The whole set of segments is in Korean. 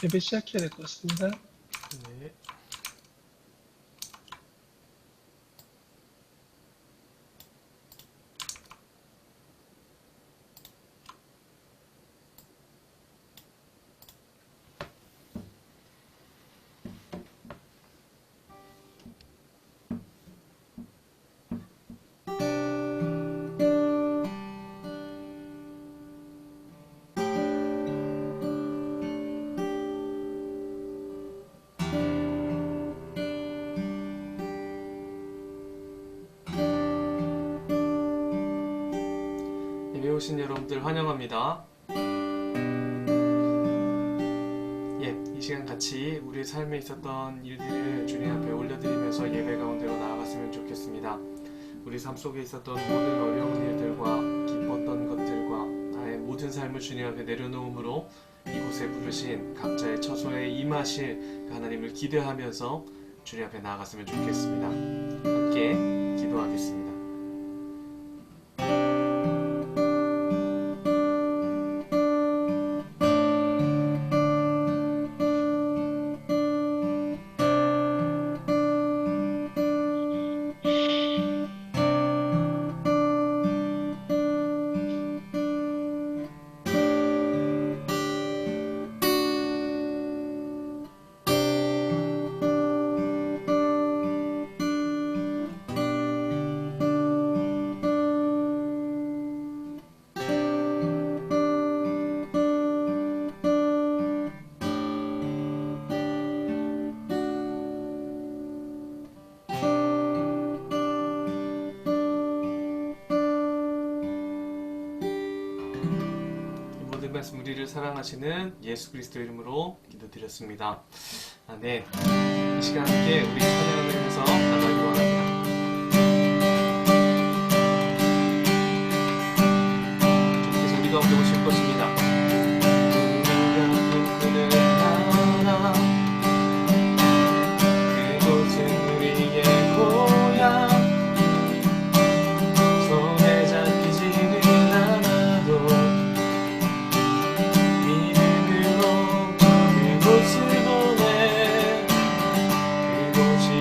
예배 시작해야 될 것 같습니다. 네. 예배 오신 여러분들 환영합니다. 이 시간 같이 우리 삶에 있었던 일들을 주님 앞에 올려드리면서 예배 가운데로 나아갔으면 좋겠습니다. 우리 삶 속에 있었던 모든 어려운 일들과 기뻤던 것들과 나의 모든 삶을 주님 앞에 내려놓음으로 이곳에 부르신 각자의 처소에 임하실 그 하나님을 기대하면서 주님 앞에 나아갔으면 좋겠습니다. 함께 기도하겠습니다. 모든 말씀 우리를 사랑하시는 예수 그리스도 이름으로 기도드렸습니다. 네, 이 시간 함께 우리 찬양을 해서 나가기 원합니다. 주께서 우리 가운데 오실 것입니다. 우리가 꿈꾸는 나라, 그곳은 우리의 고향. 손에 잡히지는 않아도 믿음으로 그곳을 보내. 그곳이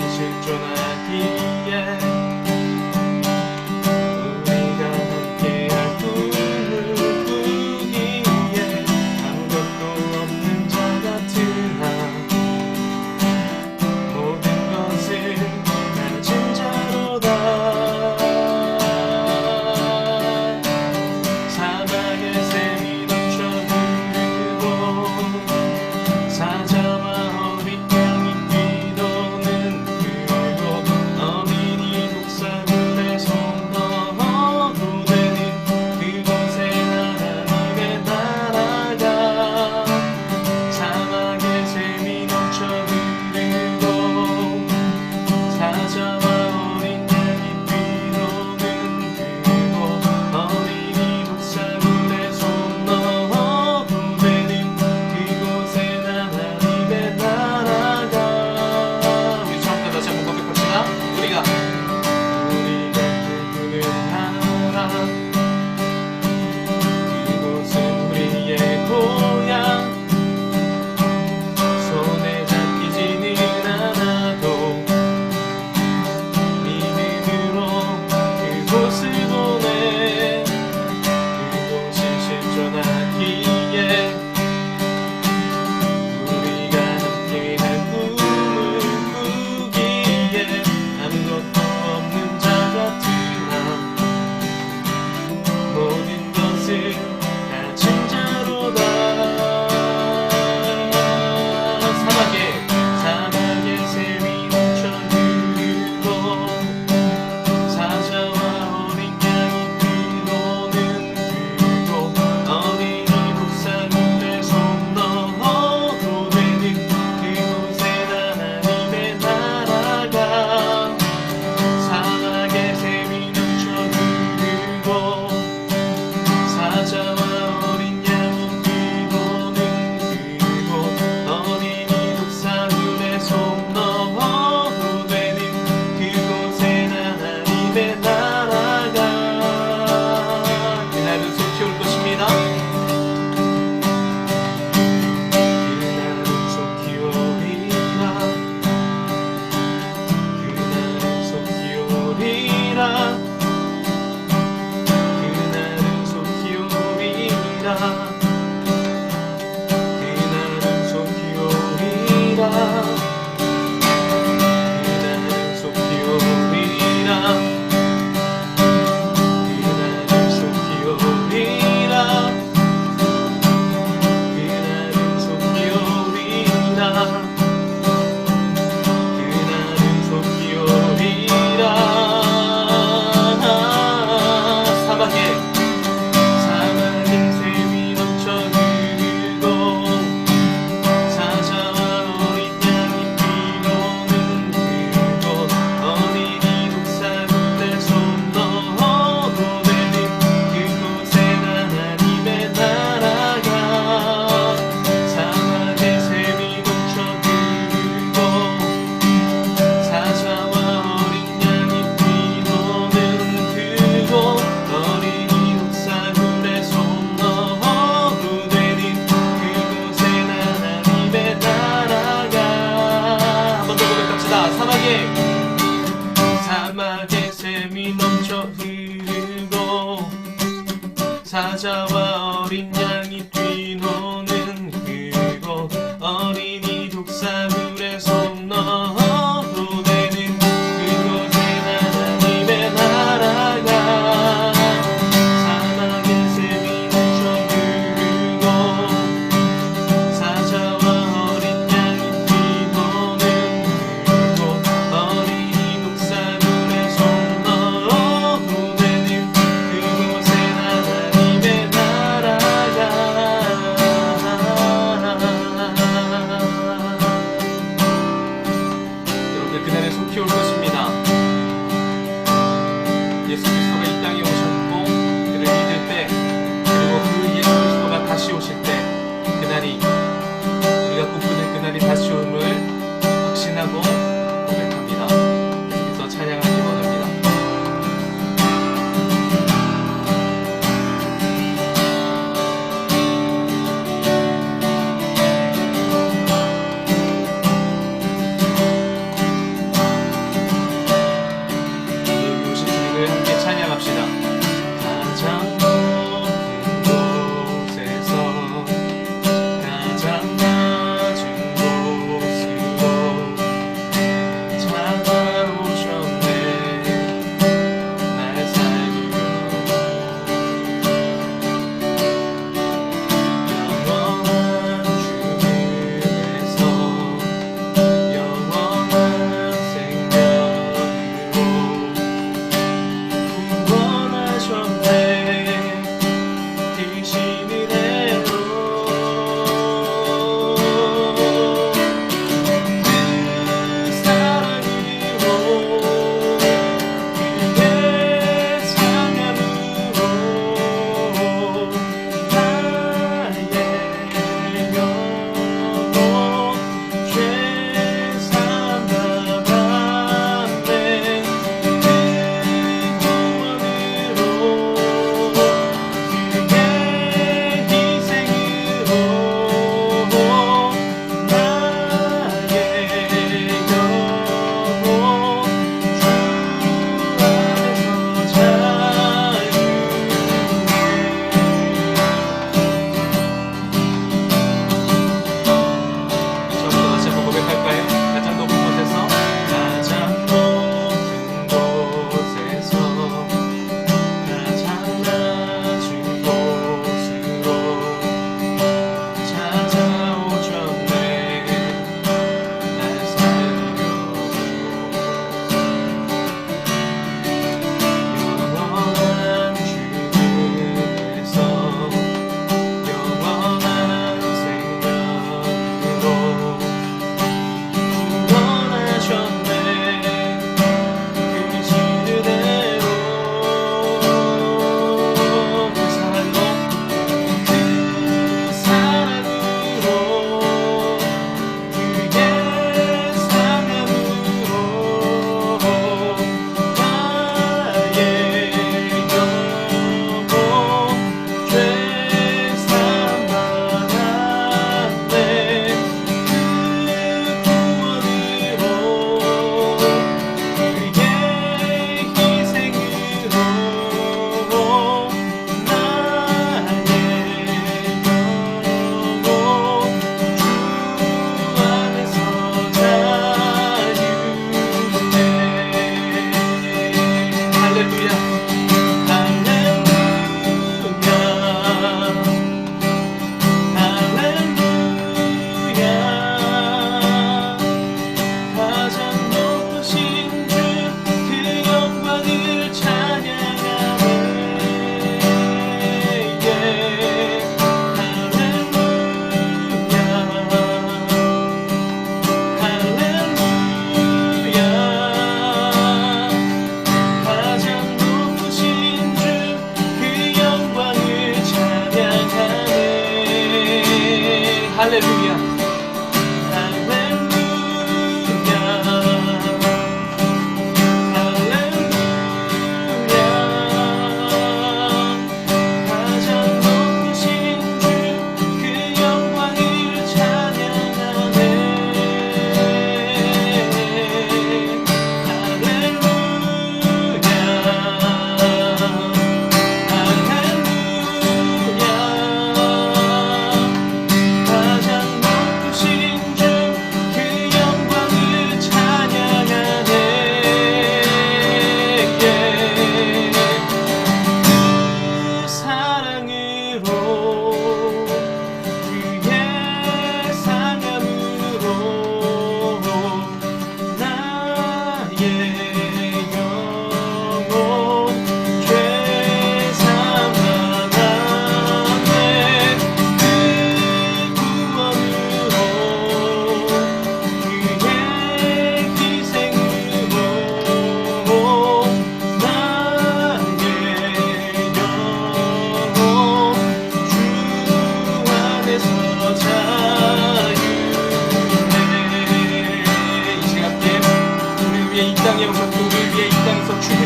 사막에 샘이 넘쳐 흐르고 사자와 어린 양이 뛰노는 그곳 어린이 독사물에 손 넣어도 되는 그곳에 하나님의 나라가 사막에 샘이 넘쳐 흐르고 사자와 어린 양이 뛰노는 그곳 어린이 독사물에 손 넣어도 되는 그곳에 하나님의 나라가 여러분들 그날에 속히 올 것입니다. 예수 그리스도가 이 땅에 오셨고 그를 믿을 때 그리고 그 예수 그리스도가 다시 오실 때 그날이 우리가 꿈꾸는 그날이 다시 오음을 확신하고 고백합니다. 계속해서 찬양하기 원합니다. 여기 오신 주님을 함께 찬양합시다. 가장 높은 곳에서 가장 낮은 곳으로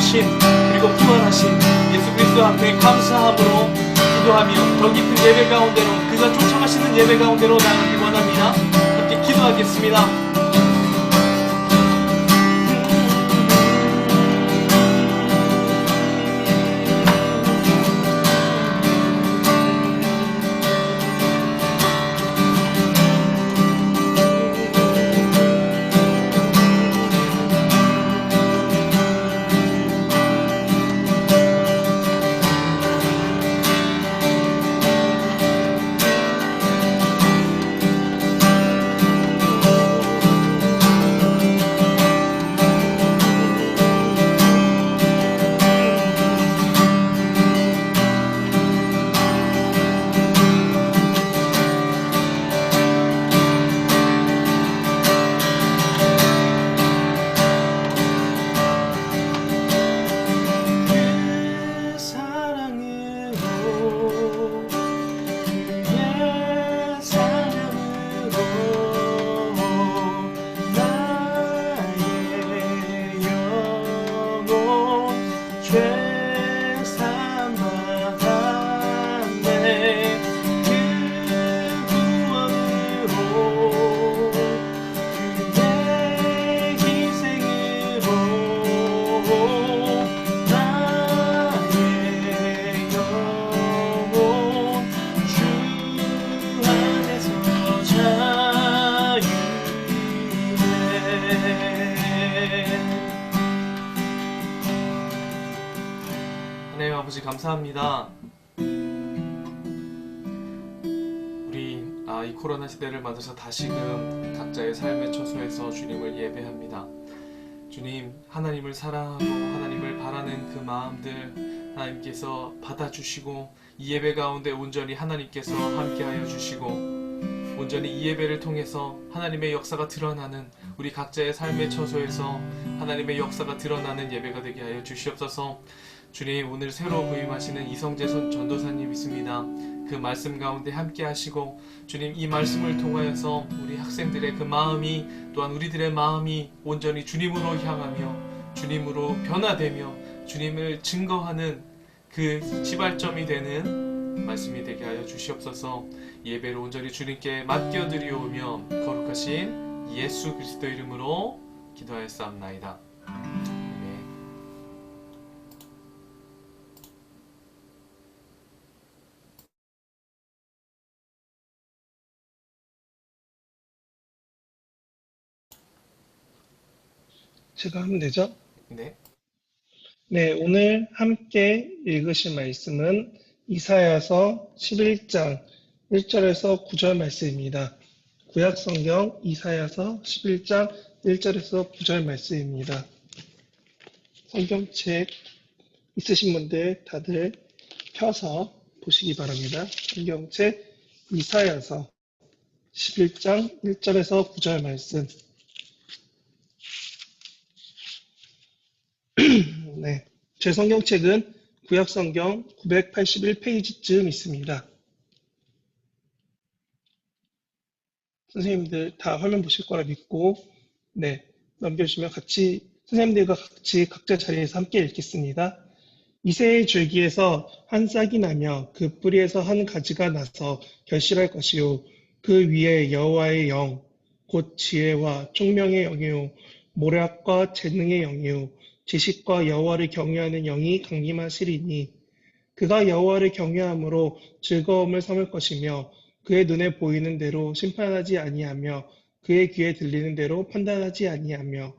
살아계신 그리고 부활하신 예수 그리스도 앞에 감사함으로 기도하며 더 깊은 예배 가운데로 그가 쫓아가시는 예배 가운데로 나가기 원합니다. 함께 기도하겠습니다. 하나님 아버지 감사합니다. 우리 이 코로나 시대를 맞아서 다시금 각자의 삶의 처소에서 주님을 예배합니다. 주님, 하나님을 사랑하고 하나님을 바라는 그 마음들 하나님께서 받아주시고 이 예배 가운데 온전히 하나님께서 함께하여 주시고 온전히 이 예배를 통해서 하나님의 역사가 드러나는 우리 각자의 삶의 처소에서 하나님의 역사가 드러나는 예배가 되게 하여 주시옵소서. 주님, 오늘 새로 부임하시는 이성재 전도사님 있습니다. 그 말씀 가운데 함께 하시고 주님, 이 말씀을 통하여서 우리 학생들의 그 마음이 또한 우리들의 마음이 온전히 주님으로 향하며 주님으로 변화되며 주님을 증거하는 그 시발점이 되는 말씀이 되게 하여 주시옵소서. 예배를 온전히 주님께 맡겨드리오며 거룩하신 예수 그리스도 이름으로 기도하였사옵나이다. 제가 하면 되죠? 네. 네, 오늘 함께 읽으실 말씀은 이사야서 11장 1절에서 9절 말씀입니다. 구약성경 이사야서 11장 1절에서 9절 말씀입니다. 성경책 있으신 분들 다들 펴서 보시기 바랍니다. 성경책 이사야서 11장 1절에서 9절 말씀. 네, 제 성경책은 구약성경 981페이지쯤 있습니다. 선생님들 다 화면 보실 거라 믿고 네, 넘겨주시면 같이 선생님들과 같이 각자 자리에서 함께 읽겠습니다. 이새의 줄기에서 한 싹이 나며 그 뿌리에서 한 가지가 나서 결실할 것이요 그 위에 여호와의 영 곧 지혜와 총명의 영이요 모략과 재능의 영이요 지식과 여호와를 경외하는 영이 강림하시리니 그가 여호와를 경외함으로 즐거움을 삼을 것이며 그의 눈에 보이는 대로 심판하지 아니하며 그의 귀에 들리는 대로 판단하지 아니하며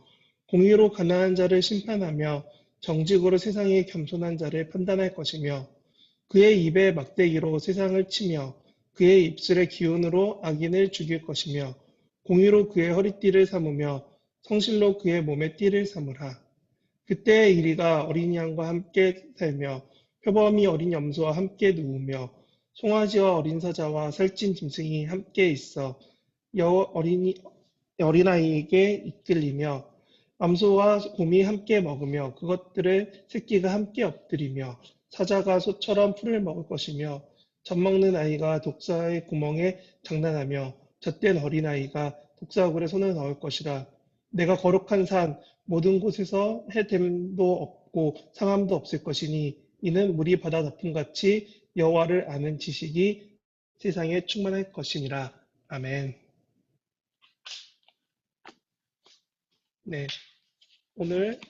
공의로 가난한 자를 심판하며 정직으로 세상에 겸손한 자를 판단할 것이며 그의 입에 막대기로 세상을 치며 그의 입술의 기운으로 악인을 죽일 것이며 공의로 그의 허리띠를 삼으며 성실로 그의 몸에 띠를 삼으라. 그때의 이리가 어린 양과 함께 살며 표범이 어린 염소와 함께 누우며 송아지와 어린 사자와 살찐 짐승이 함께 있어 어린아이에게 이끌리며 암소와 곰이 함께 먹으며 그것들의 새끼가 함께 엎드리며 사자가 소처럼 풀을 먹을 것이며 젖먹는 아이가 독사의 구멍에 장난하며 젖된 어린아이가 독사굴에 손을 넣을 것이라. 내가 거룩한 산 모든 곳에서 해됨도 없고 상함도 없을 것이니 이는 물이 바다 덮음같이 여호와를 아는 지식이 세상에 충만할 것이니라. 아멘. 네, 오늘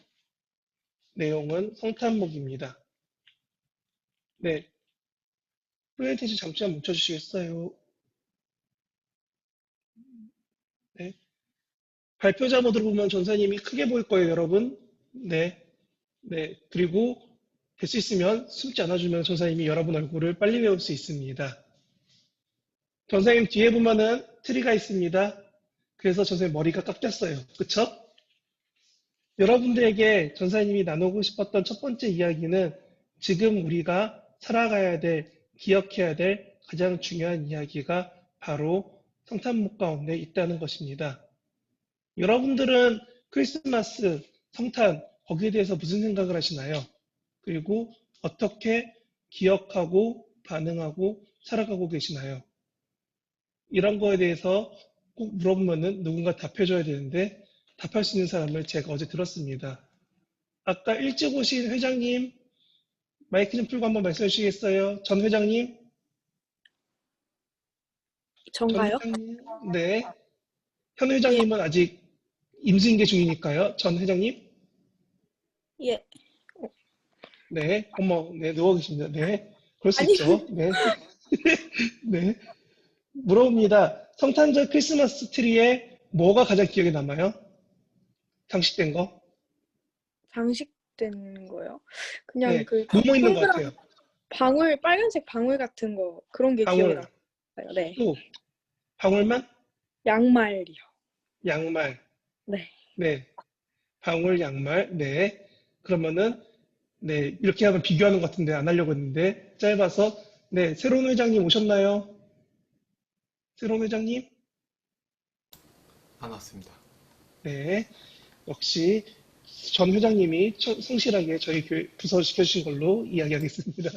내용은 성탄목입니다. 네, 프레젠테이션 잠시만 멈춰주시겠어요? 네, 발표자 모드로 보면 전사님이 크게 보일 거예요, 여러분. 네, 네, 그리고 될 수 있으면 숨지 않아주면 전사님이 여러분 얼굴을 빨리 외울 수 있습니다. 전사님 뒤에 보면은 트리가 있습니다. 그래서 전사님 머리가 깎였어요. 그쵸? 여러분들에게 전사님이 나누고 싶었던 첫 번째 이야기는 지금 우리가 살아가야 될, 기억해야 될 가장 중요한 이야기가 바로 성탄목 가운데 있다는 것입니다. 여러분들은 크리스마스, 성탄, 거기에 대해서 무슨 생각을 하시나요? 그리고 어떻게 기억하고 반응하고 살아가고 계시나요? 이런 거에 대해서 꼭 물어보면은 누군가 답해줘야 되는데 답할 수 있는 사람을 제가 어제 들었습니다. 아까 일찍 오신 회장님 마이크 좀 풀고 한번 말씀해 주시겠어요? 전 회장님? 전 전가요? 회장님? 네. 현 예, 회장님은 아직 임수인계 중이니까요. 전 회장님? 예. 네. 어머, 네, 누워 계십니다. 네. 그럴 수 아니, 있죠. 네. 네. 물어봅니다. 성탄절 크리스마스 트리에 뭐가 가장 기억에 남아요? 장식된 거? 장식된 거요? 그냥 네. 그 뭐뭐 있는 것 동그란 같아요? 방울, 빨간색 방울 같은 거, 그런 게 기억에 방울. 남아요. 네. 또, 방울만? 양말이요. 양말. 네. 네. 방울, 양말. 네. 그러면은, 네. 이렇게 하면 비교하는 것 같은데 안 하려고 했는데, 짧아서, 네. 새로운 회장님 오셨나요? 새로운 회장님? 안 왔습니다. 네. 역시 전 회장님이 성실하게 저희 교회 부서 시켜주신 걸로 이야기하겠습니다.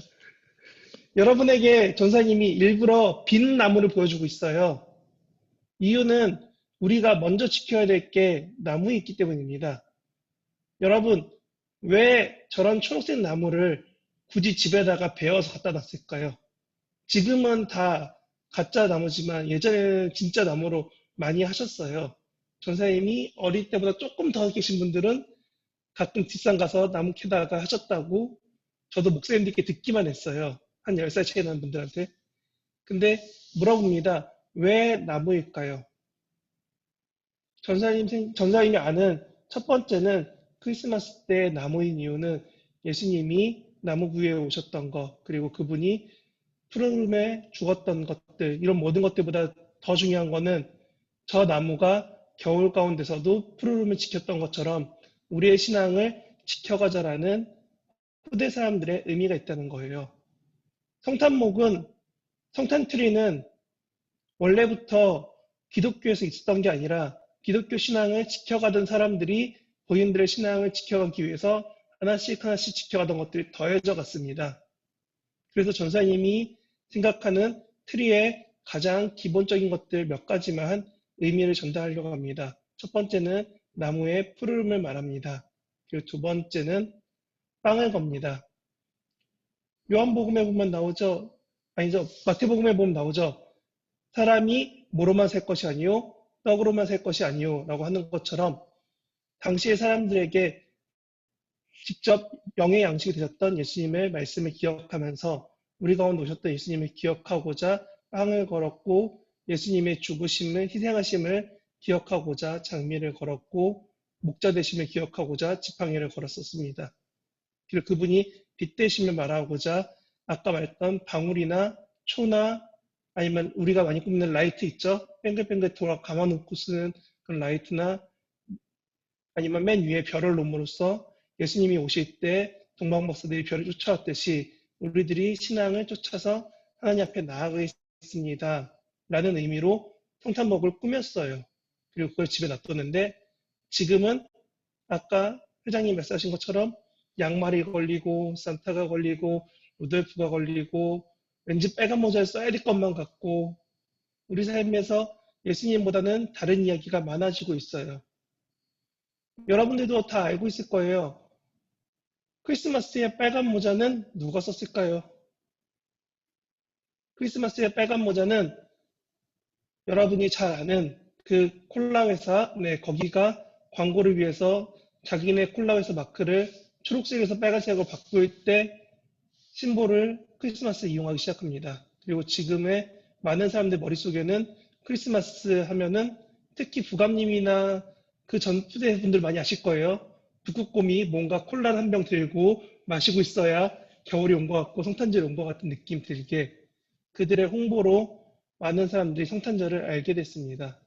여러분에게 전사님이 일부러 빈 나무를 보여주고 있어요. 이유는 우리가 먼저 지켜야 될 게 나무에 있기 때문입니다. 여러분, 왜 저런 초록색 나무를 굳이 집에다가 베어서 갖다 놨을까요? 지금은 다 가짜 나무지만 예전에는 진짜 나무로 많이 하셨어요. 전사님이 어릴 때보다 조금 더 계신 분들은 가끔 뒷산 가서 나무 캐다가 하셨다고 저도 목사님들께 듣기만 했어요. 한 10살 차이 나는 분들한테. 근데 물어봅니다. 왜 나무일까요? 전사님이 아는 첫 번째는 크리스마스 때 나무인 이유는 예수님이 나무 위에 오셨던 것, 그리고 그분이 푸르름에 죽었던 것들, 이런 모든 것들보다 더 중요한 거는 저 나무가 겨울 가운데서도 푸르름을 지켰던 것처럼 우리의 신앙을 지켜가자라는 후대 사람들의 의미가 있다는 거예요. 성탄목은, 성탄트리는 원래부터 기독교에서 있었던 게 아니라 기독교 신앙을 지켜가던 사람들이 본인들의 신앙을 지켜가기 위해서 하나씩 하나씩 지켜가던 것들이 더해져 갔습니다. 그래서 전사님이 생각하는 트리의 가장 기본적인 것들 몇 가지만 의미를 전달하려고 합니다. 첫 번째는 나무의 푸르름을 말합니다. 그리고 두 번째는 빵을 겁니다. 요한복음에 보면 나오죠? 아니죠. 마태복음에 보면 나오죠. 사람이 뭐로만 살 것이 아니요 떡으로만 살 것이 아니요 라고 하는 것처럼 당시의 사람들에게 직접 영의 양식이 되셨던 예수님의 말씀을 기억하면서 우리 가운데 오셨던 예수님을 기억하고자 빵을 걸었고 예수님의 죽으심을 희생하심을 기억하고자 장미를 걸었고 목자 되심을 기억하고자 지팡이를 걸었었습니다. 그리고 그분이 빛 되심을 말하고자 아까 말했던 방울이나 초나 아니면 우리가 많이 꼽는 라이트 있죠? 뱅글뱅글 돌아 감아놓고 쓰는 그런 라이트나 아니면 맨 위에 별을 놓음으로써 예수님이 오실 때 동방박사들이 별을 쫓아왔듯이 우리들이 신앙을 쫓아서 하나님 앞에 나아가겠습니다. 라는 의미로 성탄목을 꾸몄어요. 그리고 그걸 집에 놔뒀는데 지금은 아까 회장님 말씀하신 것처럼 양말이 걸리고 산타가 걸리고 루돌프가 걸리고 왠지 빨간 모자를 써야 될 것만 같고 우리 삶에서 예수님보다는 다른 이야기가 많아지고 있어요. 여러분들도 다 알고 있을 거예요. 크리스마스에 빨간 모자는 누가 썼을까요? 크리스마스에 빨간 모자는 여러분이 잘 아는 그 콜라 회사, 네, 거기가 광고를 위해서 자기네 콜라 회사 마크를 초록색에서 빨간색으로 바꿀 때 심볼을 크리스마스에 이용하기 시작합니다. 그리고 지금의 많은 사람들 머릿속에는 크리스마스 하면은 특히 부감님이나 그 전 후대 분들 많이 아실 거예요. 북극곰이 뭔가 콜라 한 병 들고 마시고 있어야 겨울이 온 것 같고 성탄절이 온 것 같은 느낌 들게 그들의 홍보로 많은 사람들이 성탄절을 알게 됐습니다.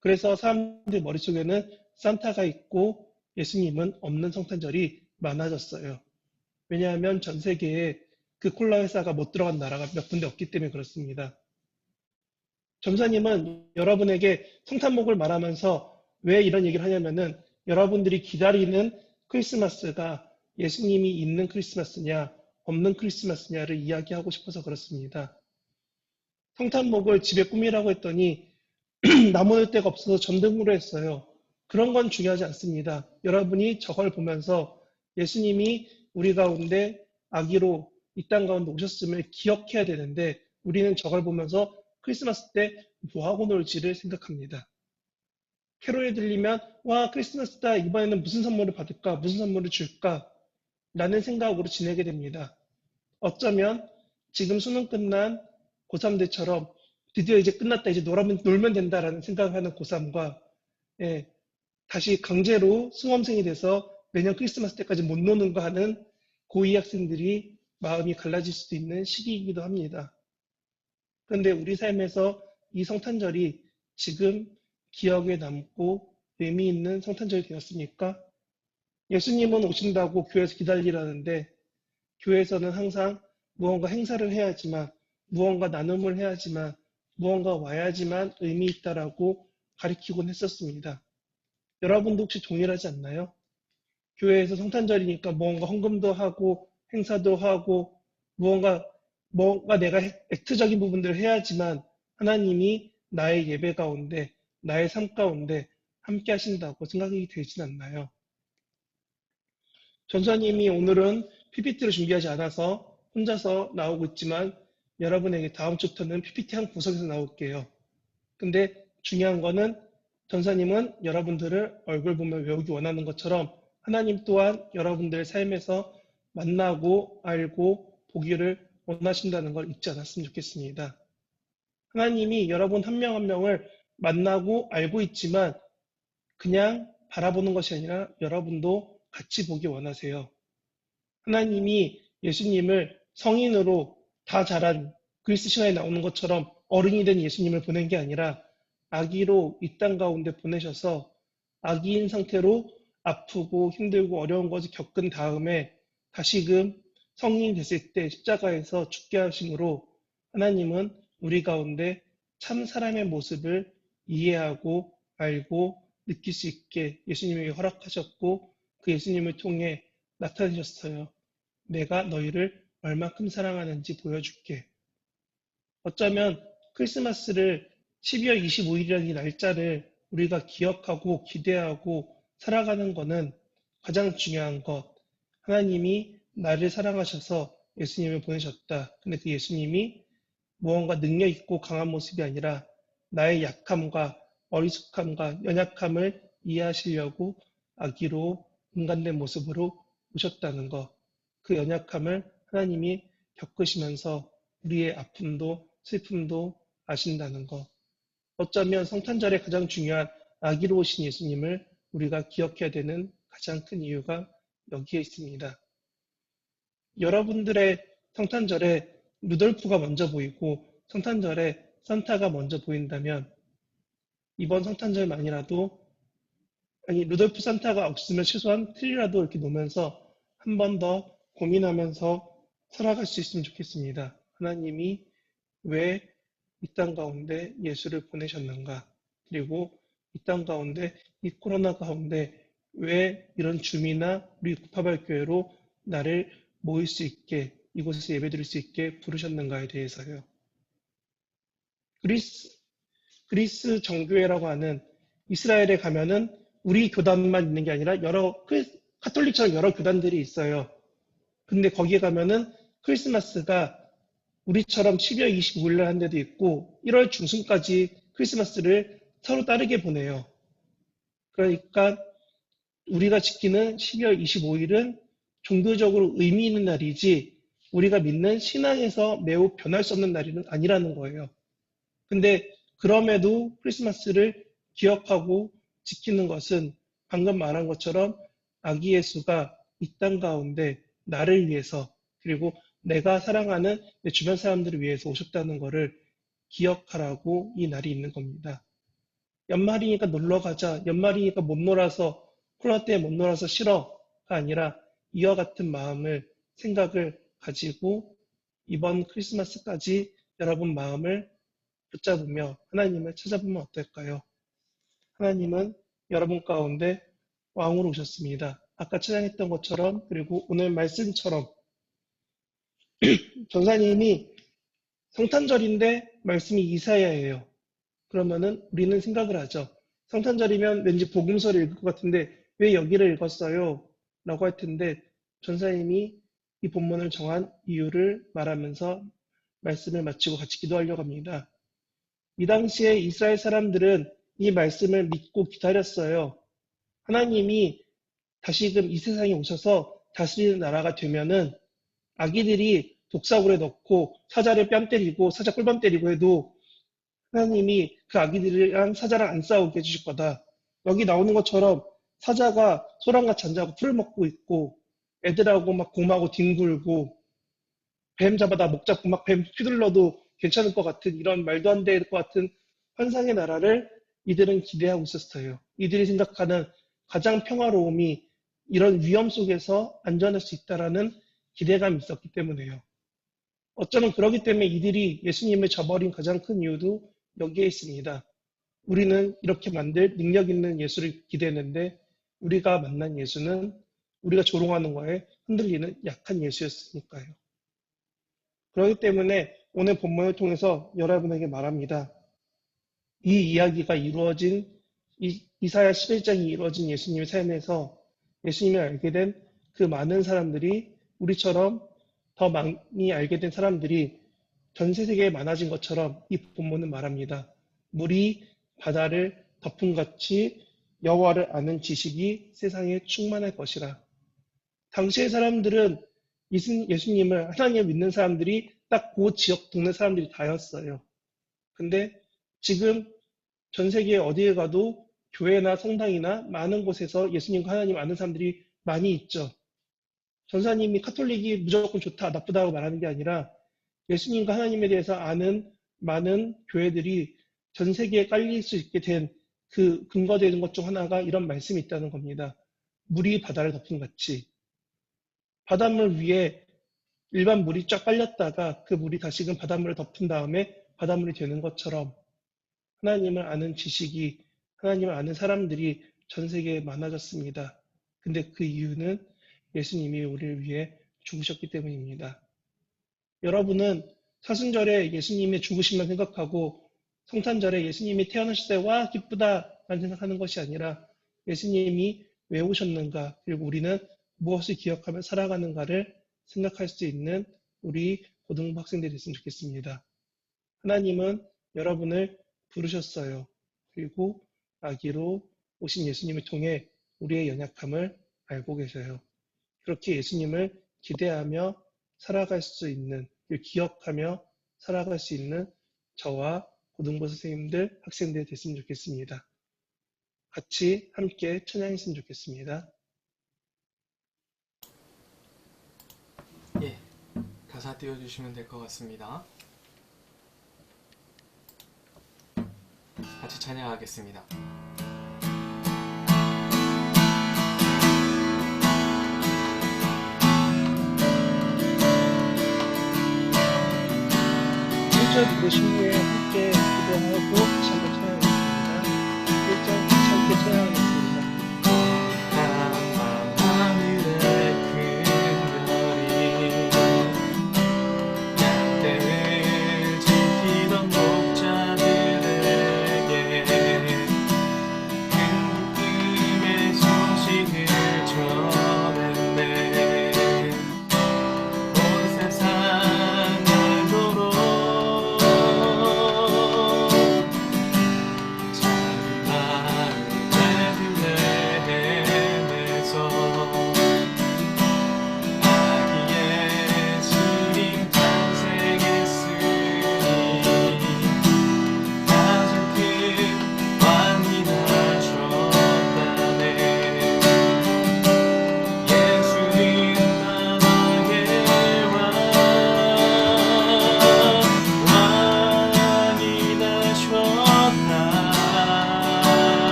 그래서 사람들 머릿속에는 산타가 있고 예수님은 없는 성탄절이 많아졌어요. 왜냐하면 전 세계에 그 콜라 회사가 못 들어간 나라가 몇 군데 없기 때문에 그렇습니다. 점사님은 여러분에게 성탄목을 말하면서 왜 이런 얘기를 하냐면은 여러분들이 기다리는 크리스마스가 예수님이 있는 크리스마스냐 없는 크리스마스냐를 이야기하고 싶어서 그렇습니다. 성탄목을 집에 꾸미라고 했더니 나무 늘 데가 없어서 전등으로 했어요. 그런 건 중요하지 않습니다. 여러분이 저걸 보면서 예수님이 우리 가운데 아기로 이 땅 가운데 오셨음을 기억해야 되는데 우리는 저걸 보면서 크리스마스 때 뭐하고 놀지를 생각합니다. 캐롤이 들리면 와 크리스마스다 이번에는 무슨 선물을 받을까 무슨 선물을 줄까 라는 생각으로 지내게 됩니다. 어쩌면 지금 수능 끝난 고3들처럼 드디어 이제 끝났다 이제 놀면 된다라는 생각을 하는 고3과 다시 강제로 수험생이 돼서 내년 크리스마스 때까지 못 노는가 하는 고2 학생들이 마음이 갈라질 수도 있는 시기이기도 합니다. 그런데 우리 삶에서 이 성탄절이 지금 기억에 남고 의미 있는 성탄절이 되었습니까? 예수님은 오신다고 교회에서 기다리라는데 교회에서는 항상 무언가 행사를 해야지만 무언가 나눔을 해야지만 무언가 와야지만 의미 있다라고 가리키곤 했었습니다. 여러분도 혹시 동일하지 않나요? 교회에서 성탄절이니까 무언가 헌금도 하고 행사도 하고 뭔가 내가 액트적인 부분들을 해야지만 하나님이 나의 예배 가운데 나의 삶 가운데 함께 하신다고 생각이 되진 않나요? 전사님이 오늘은 PPT를 준비하지 않아서 혼자서 나오고 있지만 여러분에게 다음 주부터는 PPT 한 구석에서 나올게요. 근데 중요한 거는 전사님은 여러분들을 얼굴 보며 외우기 원하는 것처럼 하나님 또한 여러분들의 삶에서 만나고 알고 보기를 원하신다는 걸 잊지 않았으면 좋겠습니다. 하나님이 여러분 한 명 한 명을 만나고 알고 있지만 그냥 바라보는 것이 아니라 여러분도 같이 보기 원하세요. 하나님이 예수님을 성인으로 다 자란 그리스 신화에 나오는 것처럼 어른이 된 예수님을 보낸 게 아니라 아기로 이 땅 가운데 보내셔서 아기인 상태로 아프고 힘들고 어려운 것을 겪은 다음에 다시금 성인이 됐을 때 십자가에서 죽게 하심으로 하나님은 우리 가운데 참 사람의 모습을 이해하고 알고 느낄 수 있게 예수님에게 허락하셨고 그 예수님을 통해 나타내셨어요. 내가 너희를 얼마큼 사랑하는지 보여줄게. 어쩌면 크리스마스를 12월 25일이라는 이 날짜를 우리가 기억하고 기대하고 살아가는 것은 가장 중요한 것. 하나님이 나를 사랑하셔서 예수님을 보내셨다. 근데 그 예수님이 무언가 능력 있고 강한 모습이 아니라 나의 약함과 어리숙함과 연약함을 이해하시려고 아기로 인간된 모습으로 오셨다는 것. 그 연약함을 하나님이 겪으시면서 우리의 아픔도 슬픔도 아신다는 것. 어쩌면 성탄절의 가장 중요한 아기로 오신 예수님을 우리가 기억해야 되는 가장 큰 이유가 여기에 있습니다. 여러분들의 성탄절에 루돌프가 먼저 보이고 성탄절에 산타가 먼저 보인다면 이번 성탄절만이라도 아니 루돌프 산타가 없으면 최소한 트리라도 이렇게 놓으면서 한 번 더 고민하면서 살아갈 수 있으면 좋겠습니다. 하나님이 왜 이 땅 가운데 예수를 보내셨는가? 그리고 이 땅 가운데 이 코로나 가운데 왜 이런 줌이나 우리 구파발 교회로 나를 모일 수 있게 이곳에서 예배드릴 수 있게 부르셨는가에 대해서요. 그리스 정교회라고 하는 이스라엘에 가면은 우리 교단만 있는 게 아니라 카톨릭처럼 여러 교단들이 있어요. 근데 거기에 가면은 크리스마스가 우리처럼 12월 25일날 한 데도 있고 1월 중순까지 크리스마스를 서로 다르게 보내요. 그러니까 우리가 지키는 12월 25일은 종교적으로 의미 있는 날이지 우리가 믿는 신앙에서 매우 변할 수 없는 날이 아니라는 거예요. 근데 그럼에도 크리스마스를 기억하고 지키는 것은 방금 말한 것처럼 아기 예수가 이 땅 가운데 나를 위해서 그리고 내가 사랑하는 내 주변 사람들을 위해서 오셨다는 것을 기억하라고 이 날이 있는 겁니다. 연말이니까 놀러 가자. 연말이니까 못 놀아서 코로나 때문에 못 놀아서 싫어가 아니라 이와 같은 마음을 생각을 가지고 이번 크리스마스까지 여러분 마음을 붙잡으며 하나님을 찾아보면 어떨까요? 하나님은 여러분 가운데 왕으로 오셨습니다. 아까 찬양했던 것처럼 그리고 오늘 말씀처럼 전사님이 성탄절인데 말씀이 이사야예요. 그러면은 우리는 생각을 하죠. 성탄절이면 왠지 복음서를 읽을 것 같은데 왜 여기를 읽었어요? 라고 할 텐데 전사님이 이 본문을 정한 이유를 말하면서 말씀을 마치고 같이 기도하려고 합니다. 이 당시에 이스라엘 사람들은 이 말씀을 믿고 기다렸어요. 하나님이 다시금 이 세상에 오셔서 다스리는 나라가 되면은 아기들이 독사굴에 넣고 사자를 뺨 때리고 사자 꿀밤 때리고 해도 하나님이 그 아기들이랑 사자랑 안 싸우게 해주실 거다. 여기 나오는 것처럼 사자가 소랑같이 앉아고 풀을 먹고 있고 애들하고 막 공하고 뒹굴고 뱀 잡아다 목 잡고 막 뱀 휘둘러도 괜찮을 것 같은 이런 말도 안 될 것 같은 환상의 나라를 이들은 기대하고 있었어요. 이들이 생각하는 가장 평화로움이 이런 위험 속에서 안전할 수 있다라는 기대감이 있었기 때문에요. 어쩌면 그러기 때문에 이들이 예수님을 저버린 가장 큰 이유도 여기에 있습니다. 우리는 이렇게 만들 능력 있는 예수를 기대했는데 우리가 만난 예수는 우리가 조롱하는 거에 흔들리는 약한 예수였으니까요. 그렇기 때문에 오늘 본문을 통해서 여러분에게 말합니다. 이 이야기가 이루어진 이사야 11장이 이루어진 예수님의 삶에서 예수님을 알게 된 그 많은 사람들이 우리처럼 더 많이 알게 된 사람들이 전 세계에 많아진 것처럼 이 본문은 말합니다. 물이 바다를 덮은 같이 여호와를 아는 지식이 세상에 충만할 것이라. 당시의 사람들은 예수님을 하나님을 믿는 사람들이 딱 그 지역 동네 사람들이 다였어요. 근데 지금 전 세계 어디에 가도 교회나 성당이나 많은 곳에서 예수님과 하나님 아는 사람들이 많이 있죠. 전사님이 카톨릭이 무조건 좋다, 나쁘다고 말하는 게 아니라 예수님과 하나님에 대해서 아는 많은 교회들이 전 세계에 깔릴 수 있게 된 그 근거되는 것 중 하나가 이런 말씀이 있다는 겁니다. 물이 바다를 덮은 같이. 바닷물 위에 일반 물이 쫙 깔렸다가 그 물이 다시금 바닷물을 덮은 다음에 바닷물이 되는 것처럼 하나님을 아는 지식이, 하나님을 아는 사람들이 전 세계에 많아졌습니다. 근데 그 이유는 예수님이 우리를 위해 죽으셨기 때문입니다. 여러분은 사순절에 예수님의 죽으심만 생각하고 성탄절에 예수님이 태어나실 때 와 기쁘다 라는 생각하는 것이 아니라 예수님이 왜 오셨는가 그리고 우리는 무엇을 기억하며 살아가는가를 생각할 수 있는 우리 고등부 학생들이 됐으면 좋겠습니다. 하나님은 여러분을 부르셨어요. 그리고 아기로 오신 예수님을 통해 우리의 연약함을 알고 계셔요. 그렇게 예수님을 기대하며 살아갈 수 있는, 기억하며 살아갈 수 있는 저와 고등부 선생님들, 학생들 됐으면 좋겠습니다. 같이 함께 찬양했으면 좋겠습니다. 예, 가사 띄워주시면 될 것 같습니다. 같이 찬양하겠습니다. 부르신 후에 함께 기도하고 다시 한번 찬양하겠습니다. 1절 같이 함께 찬양하겠습니다. 하늘의 큰 별이 약대를 지키던 목자들에게 큰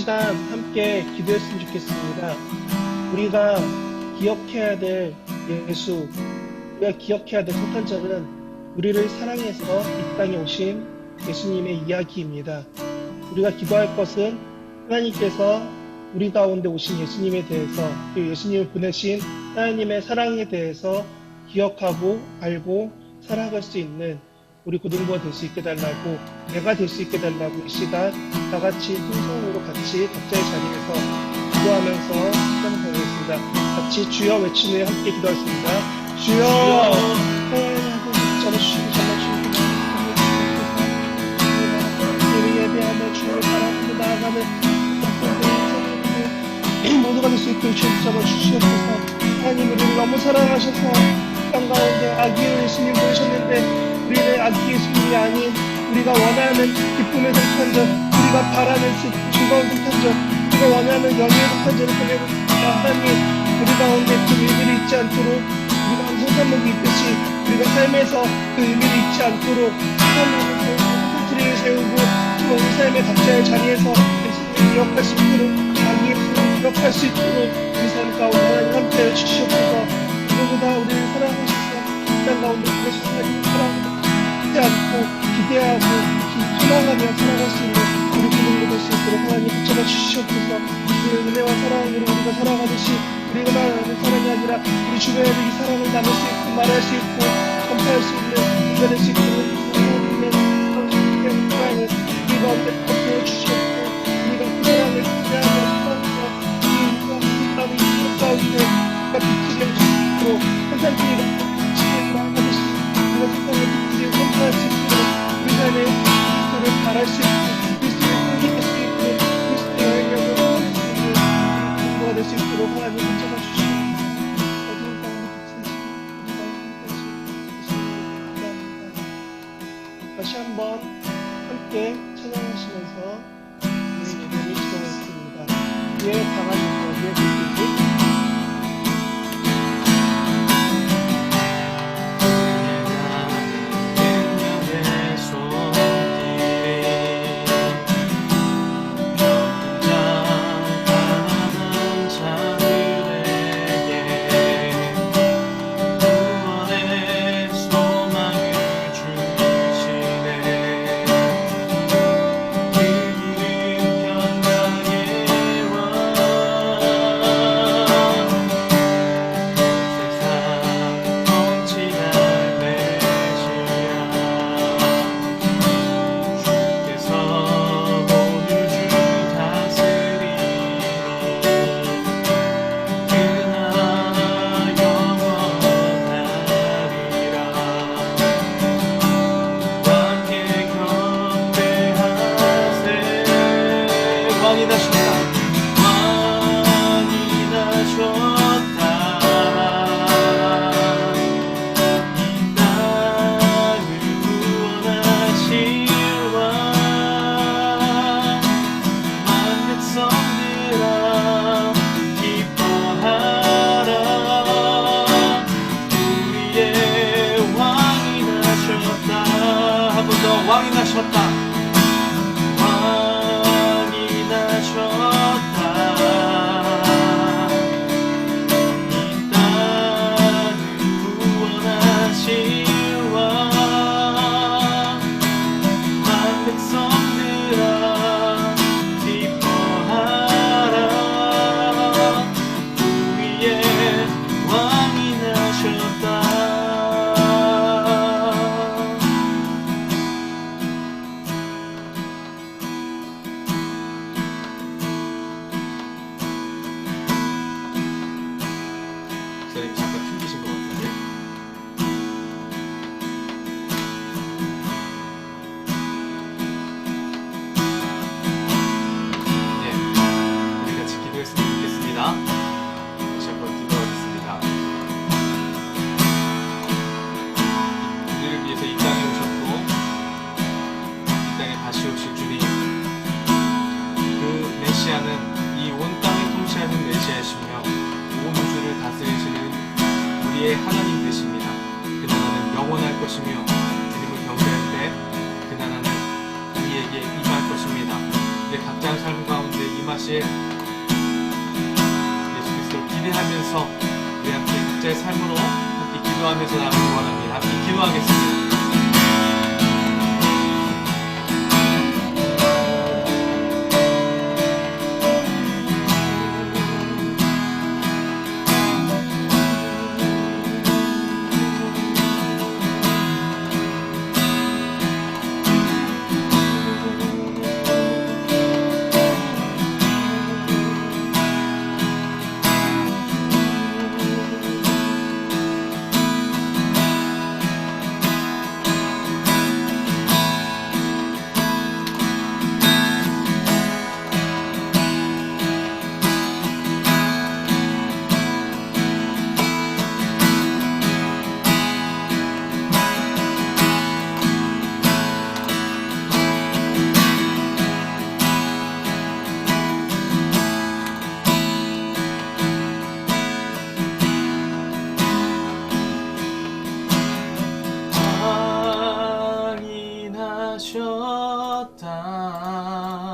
시간 함께 기도했으면 좋겠습니다. 우리가 기억해야 될 예수, 우리가 기억해야 될 석탄절은 우리를 사랑해서 이 땅에 오신 예수님의 이야기입니다. 우리가 기도할 것은 하나님께서 우리 가운데 오신 예수님에 대해서, 그 예수님을 보내신 하나님의 사랑에 대해서 기억하고 알고 살아갈 수 있는 우리 고등부가 될 수 있게 달라고, 내가 될 수 있게 달라고 이 시간 다 같이 통성으로 같이 각자의 자리에서 기도하면서 시작하겠습니다. 같이 주여 외치며 함께 기도하겠습니다. 주여 하나님하고 잡아주시고 잡아주시고 주님을 예배하며 주님을 바라보며 나아가는 모두가 될 수 있도록 주님 잡아주시옵소서. 하나님 우리를 너무 사랑하셔서 땅 가운데 아기 예수님 보내셨는데 우리는 아기 예수님이 아닌 우리가 원하는 기쁨의 성탄절, 우리가 바라는 즐거운 성탄절, 우리가 원하는 연희의 성탄절을 보내고 있습니다. 하나님 우리 가운데 그 의미를 잊지 않도록, 우리가 성탄목이 있듯이 우리가 삶에서 그 의미를 잊지 않도록 하나님을 성탄트리를 세우고 우리 삶의 각자의 자리에서 예수님을 기억할 수 있도록, 아기 예수님을 기억할 수 있도록 우리 삶 가운데 하나님 함께해 주시옵소서. 누구보다 우리를 사랑하셔서 이 땅 가운데 보내신 하나님을 사랑하고 잊지 않고 기대하고 희망하며 살아갈 수 있는 우리 구동도 될 수 있도록 하나님 붙잡아 주시옵소서. 그 은혜와 사랑으로 우리가 살아가듯이 우리가 말하는 사랑이 아니라 우리 주변에도 이 사랑을 나눌 수 있고 말할 수 있고 전파할 수 있는 우리가 될 수 있도록 하나님의 성실한 사랑을 우리 가운데 보여 주시옵고, 우리가 그 사랑을 기대하며 살아가서 이 마음이 이 가운데 우리가 비치게 해주시고 한산주의가 비치게 하듯이 우리가 세상을 비치게 선포할 수 있도록 우리 삶의 그리스도를 바랄 수 있고 그리스도를 섬기게 수 있고 그리스도의 영향력을 받을 수 있는 공부가 될 수 있도록 하나님 붙잡아 주시고 어두운 가운데 비치시고 우리 가운데 예수님을 감사합니다. 다시 한번 함께 찬양하시면서 우리 예배를 시작하겠습니다. 위에 강한 영광, 위에 불빛이 왕이 나셨다. 왕이 나셨다. 이 땅을 구원하신 왕. 만 백성들아 기뻐하라. 우리의 왕이 나셨다. 오실 예수 그리스도를 기대하면서 우리 함께 각자의 삶으로 함께 기도하면서 나가기 원합니다. 함께 기도하겠습니다.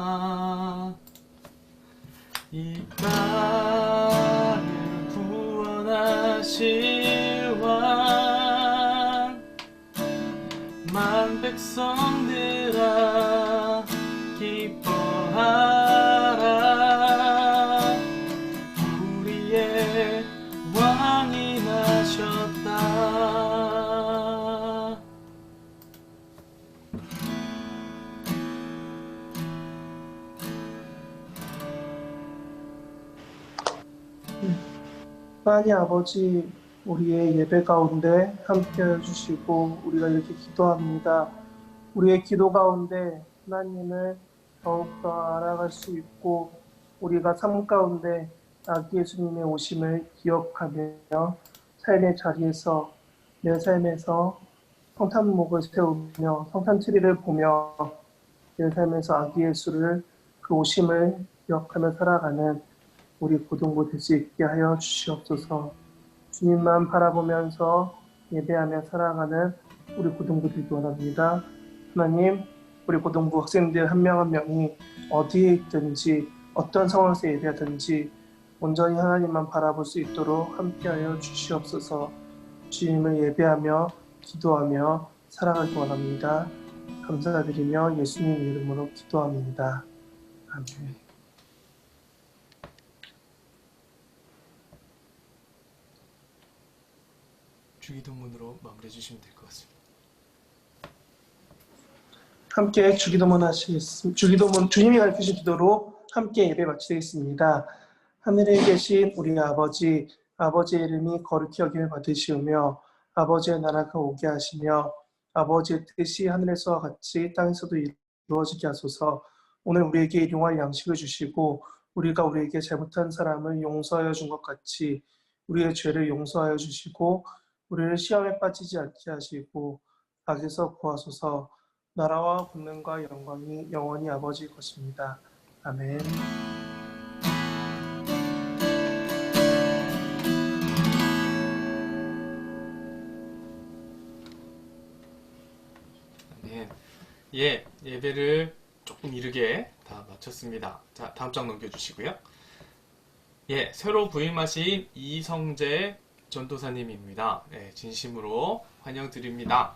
하셨다. 이 땅을 구원하실 왕 만 백성들아 기뻐하라. 우리의 왕이 나셨다. 하나님 아버지, 우리의 예배 가운데 함께해 주시고 우리가 이렇게 기도합니다. 우리의 기도 가운데 하나님을 더욱더 알아갈 수 있고 우리가 삶 가운데 아기 예수님의 오심을 기억하며 삶의 자리에서 내 삶에서 성탄목을 세우며 성탄트리를 보며 내 삶에서 아기 예수를 그 오심을 기억하며 살아가는 우리 고등부 될 수 있게 하여 주시옵소서. 주님만 바라보면서 예배하며 살아가는 우리 고등부 되기 원합니다. 하나님, 우리 고등부 학생들 한 명 한 명이 어디에 있든지 어떤 상황에서 예배하든지 온전히 하나님만 바라볼 수 있도록 함께하여 주시옵소서. 주님을 예배하며 기도하며 살아가기 원합니다. 감사드리며 예수님 이름으로 기도합니다. 아멘. 주기도문으로 마무리해 주시면 될 것 같습니다. 함께 주기도문 하시겠습니다. 주님이 가르치신 기도로 함께 예배 마치겠습니다. 하늘에 계신 우리 아버지, 아버지의 이름이 거룩히 여김을 받으시오며 아버지의 나라가 오게 하시며 아버지의 뜻이 하늘에서와 같이 땅에서도 이루어지게 하소서. 오늘 우리에게 일용할 양식을 주시고 우리가 우리에게 잘못한 사람을 용서하여 준 것 같이 우리의 죄를 용서하여 주시고 우리를 시험에 빠지지 않게 하시고 악에서 구하소서. 나라와 권능과 영광이 영원히 아버지 것입니다. 아멘. 아멘. 예배를 조금 이르게 다 마쳤습니다. 자, 다음 장 넘겨주시고요. 새로 부임하신 이성재 전도사님입니다. 진심으로 환영드립니다.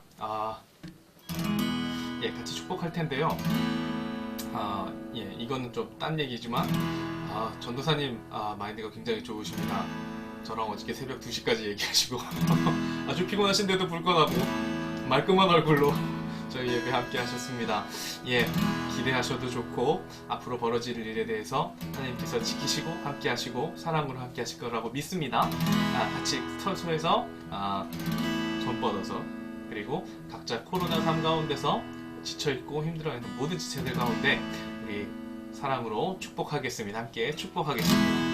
같이 축복할 텐데요. 이거는 좀 딴 얘기지만, 전도사님, 마인드가 굉장히 좋으십니다. 저랑 어저께 새벽 2시까지 얘기하시고, 아주 피곤하신데도 불구하고, 말끔한 얼굴로 저희 예배 함께 하셨습니다. 기대하셔도 좋고, 앞으로 벌어질 일에 대해서 하나님께서 지키시고, 함께 하시고, 사랑으로 함께 하실 거라고 믿습니다. 같이 서서해서, 전 뻗어서, 그리고 각자 코로나 삶 가운데서 지쳐있고 힘들어하는 모든 지체들 가운데 우리 사랑으로 축복하겠습니다. 함께 축복하겠습니다.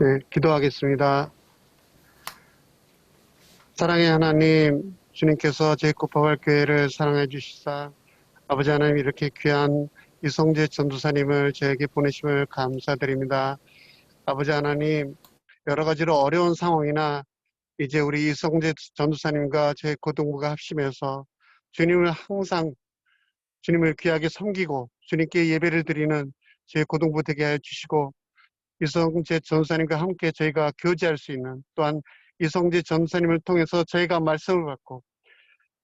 네, 기도하겠습니다. 사랑의 하나님, 주님께서 제이콥포괄교회를 사랑해 주시사 아버지 하나님 이렇게 귀한 이성재 전도사님을 저에게 보내심을 감사드립니다. 아버지 하나님, 여러 가지로 어려운 상황이나 이제 우리 이성재 전도사님과 제 고등부가 합심해서 주님을 항상 주님을 귀하게 섬기고 주님께 예배를 드리는 제 고등부 되게 해 주시고 이성재 전사님과 함께 저희가 교제할 수 있는 또한 이성재 전사님을 통해서 저희가 말씀을 받고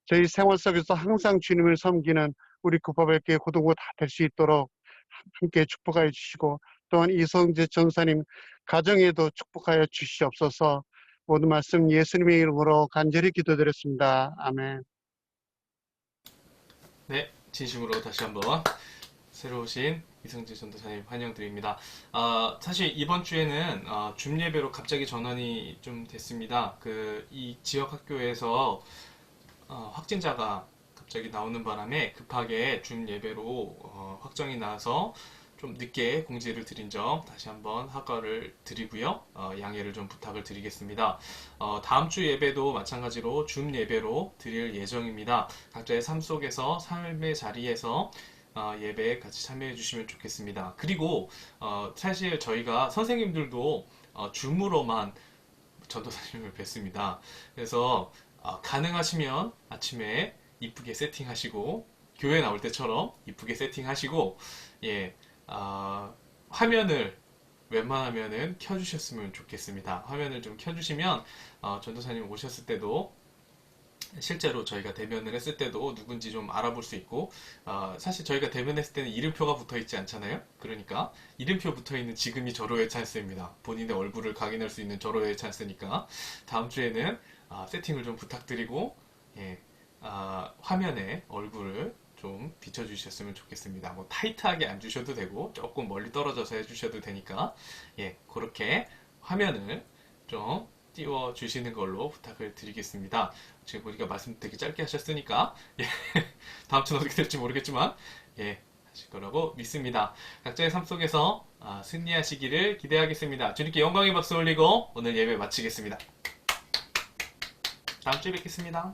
저희 생활 속에서 항상 주님을 섬기는 우리 구파발교회 고등부 다 될 수 있도록 함께 축복하여 주시고 또한 이성재 전사님 가정에도 축복하여 주시옵소서. 모든 말씀 예수님의 이름으로 간절히 기도드렸습니다. 아멘. 네, 진심으로 다시 한번 새로 오신 이성재 전도사님 환영드립니다. 사실 이번 주에는 줌 예배로 갑자기 전환이 좀 됐습니다. 이 지역 학교에서 확진자가 갑자기 나오는 바람에 급하게 줌 예배로 확정이 나서 좀 늦게 공지를 드린 점 다시 한번 사과를 드리고요. 양해를 좀 부탁을 드리겠습니다. 다음 주 예배도 마찬가지로 줌 예배로 드릴 예정입니다. 각자의 삶 속에서 삶의 자리에서 예배에 같이 참여해 주시면 좋겠습니다. 그리고 사실 저희가 선생님들도 줌으로만 전도사님을 뵙습니다. 그래서 가능하시면 아침에 이쁘게 세팅하시고 교회 나올 때처럼 이쁘게 세팅하시고 예, 화면을 웬만하면은 켜주셨으면 좋겠습니다. 화면을 좀 켜주시면 전도사님 오셨을 때도 실제로 저희가 대면을 했을 때도 누군지 좀 알아볼 수 있고 사실 저희가 대면했을 때는 이름표가 붙어 있지 않잖아요. 그러니까 이름표 붙어 있는 지금이 절호의 찬스입니다. 본인의 얼굴을 각인할 수 있는 절호의 찬스니까 다음 주에는 세팅을 좀 부탁드리고 예, 화면에 얼굴을 좀 비춰주셨으면 좋겠습니다. 뭐 타이트하게 안 주셔도 되고 조금 멀리 떨어져서 해주셔도 되니까 예, 그렇게 화면을 좀 띄워 주시는 걸로 부탁을 드리겠습니다. 지금 보니까 말씀 되게 짧게 하셨으니까 예, 다음 주는 어떻게 될지 모르겠지만 예, 하실 거라고 믿습니다. 각자의 삶 속에서 승리하시기를 기대하겠습니다. 주님께 영광의 박수 올리고 오늘 예배 마치겠습니다. 다음 주에 뵙겠습니다.